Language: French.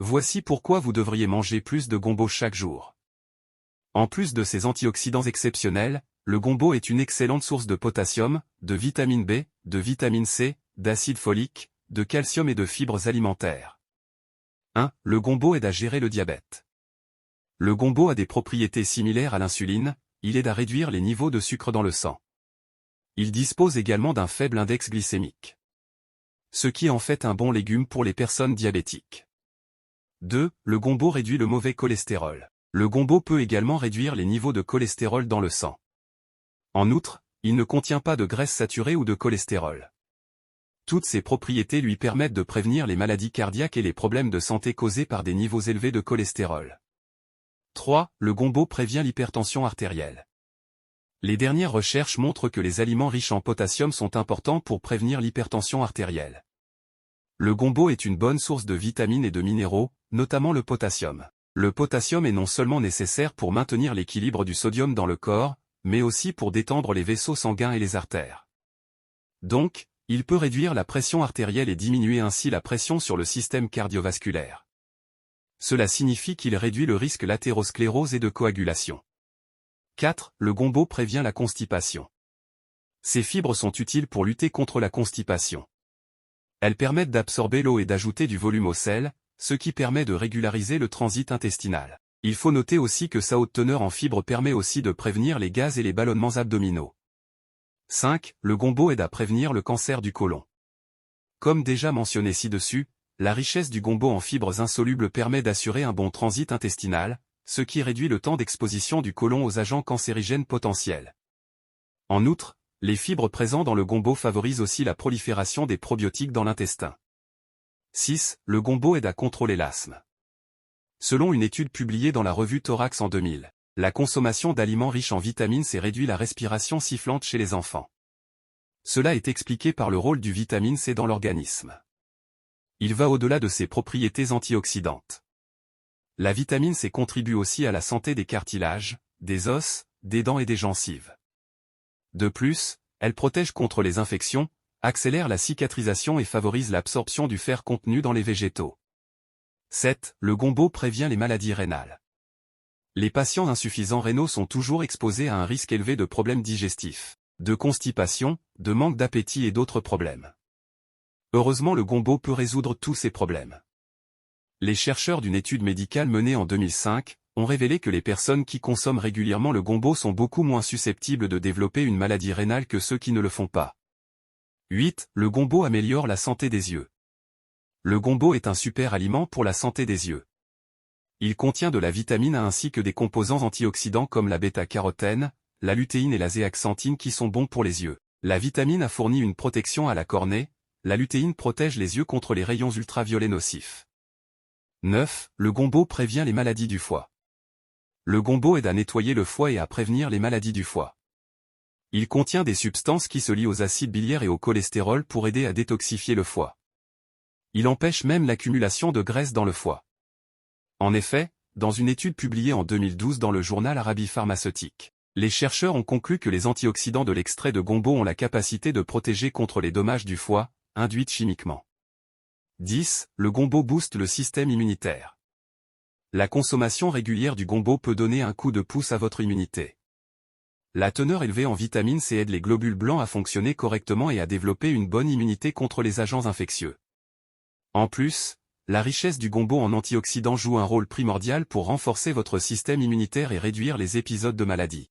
Voici pourquoi vous devriez manger plus de gombo chaque jour. En plus de ses antioxydants exceptionnels, le gombo est une excellente source de potassium, de vitamine B, de vitamine C, d'acide folique, de calcium et de fibres alimentaires. 1. Le gombo aide à gérer le diabète. Le gombo a des propriétés similaires à l'insuline, il aide à réduire les niveaux de sucre dans le sang. Il dispose également d'un faible index glycémique, ce qui en fait un bon légume pour les personnes diabétiques. 2. Le gombo réduit le mauvais cholestérol. Le gombo peut également réduire les niveaux de cholestérol dans le sang. En outre, il ne contient pas de graisse saturée ou de cholestérol. Toutes ces propriétés lui permettent de prévenir les maladies cardiaques et les problèmes de santé causés par des niveaux élevés de cholestérol. 3. Le gombo prévient l'hypertension artérielle. Les dernières recherches montrent que les aliments riches en potassium sont importants pour prévenir l'hypertension artérielle. Le gombo est une bonne source de vitamines et de minéraux, notamment le potassium. Le potassium est non seulement nécessaire pour maintenir l'équilibre du sodium dans le corps, mais aussi pour détendre les vaisseaux sanguins et les artères. Donc, il peut réduire la pression artérielle et diminuer ainsi la pression sur le système cardiovasculaire. Cela signifie qu'il réduit le risque l'athérosclérose et de coagulation. 4. Le gombo prévient la constipation. Ces fibres sont utiles pour lutter contre la constipation. Elles permettent d'absorber l'eau et d'ajouter du volume au sel, ce qui permet de régulariser le transit intestinal. Il faut noter aussi que sa haute teneur en fibres permet aussi de prévenir les gaz et les ballonnements abdominaux. 5. Le gombo aide à prévenir le cancer du côlon. Comme déjà mentionné ci-dessus, la richesse du gombo en fibres insolubles permet d'assurer un bon transit intestinal, ce qui réduit le temps d'exposition du côlon aux agents cancérigènes potentiels. En outre, les fibres présentes dans le gombo favorisent aussi la prolifération des probiotiques dans l'intestin. 6. Le gombo aide à contrôler l'asthme. Selon une étude publiée dans la revue Thorax en 2000, la consommation d'aliments riches en vitamine C réduit la respiration sifflante chez les enfants. Cela est expliqué par le rôle du vitamine C dans l'organisme. Il va au-delà de ses propriétés antioxydantes. La vitamine C contribue aussi à la santé des cartilages, des os, des dents et des gencives. De plus, elle protège contre les infections, accélère la cicatrisation et favorise l'absorption du fer contenu dans les végétaux. 7. Le gombo prévient les maladies rénales. Les patients insuffisants rénaux sont toujours exposés à un risque élevé de problèmes digestifs, de constipation, de manque d'appétit et d'autres problèmes. Heureusement, le gombo peut résoudre tous ces problèmes. Les chercheurs d'une étude médicale menée en 2005 ont révélé que les personnes qui consomment régulièrement le gombo sont beaucoup moins susceptibles de développer une maladie rénale que ceux qui ne le font pas. 8. Le gombo améliore la santé des yeux. Le gombo est un super aliment pour la santé des yeux. Il contient de la vitamine A ainsi que des composants antioxydants comme la bêta-carotène, la lutéine et la zéaxanthine qui sont bons pour les yeux. La vitamine A fournit une protection à la cornée, la lutéine protège les yeux contre les rayons ultraviolets nocifs. 9. Le gombo prévient les maladies du foie. Le gombo aide à nettoyer le foie et à prévenir les maladies du foie. Il contient des substances qui se lient aux acides biliaires et au cholestérol pour aider à détoxifier le foie. Il empêche même l'accumulation de graisse dans le foie. En effet, dans une étude publiée en 2012 dans le journal Arabie Pharmaceutique, les chercheurs ont conclu que les antioxydants de l'extrait de gombo ont la capacité de protéger contre les dommages du foie, induits chimiquement. 10. Le gombo booste le système immunitaire. La consommation régulière du gombo peut donner un coup de pouce à votre immunité. La teneur élevée en vitamine C aide les globules blancs à fonctionner correctement et à développer une bonne immunité contre les agents infectieux. En plus, la richesse du gombo en antioxydants joue un rôle primordial pour renforcer votre système immunitaire et réduire les épisodes de maladie.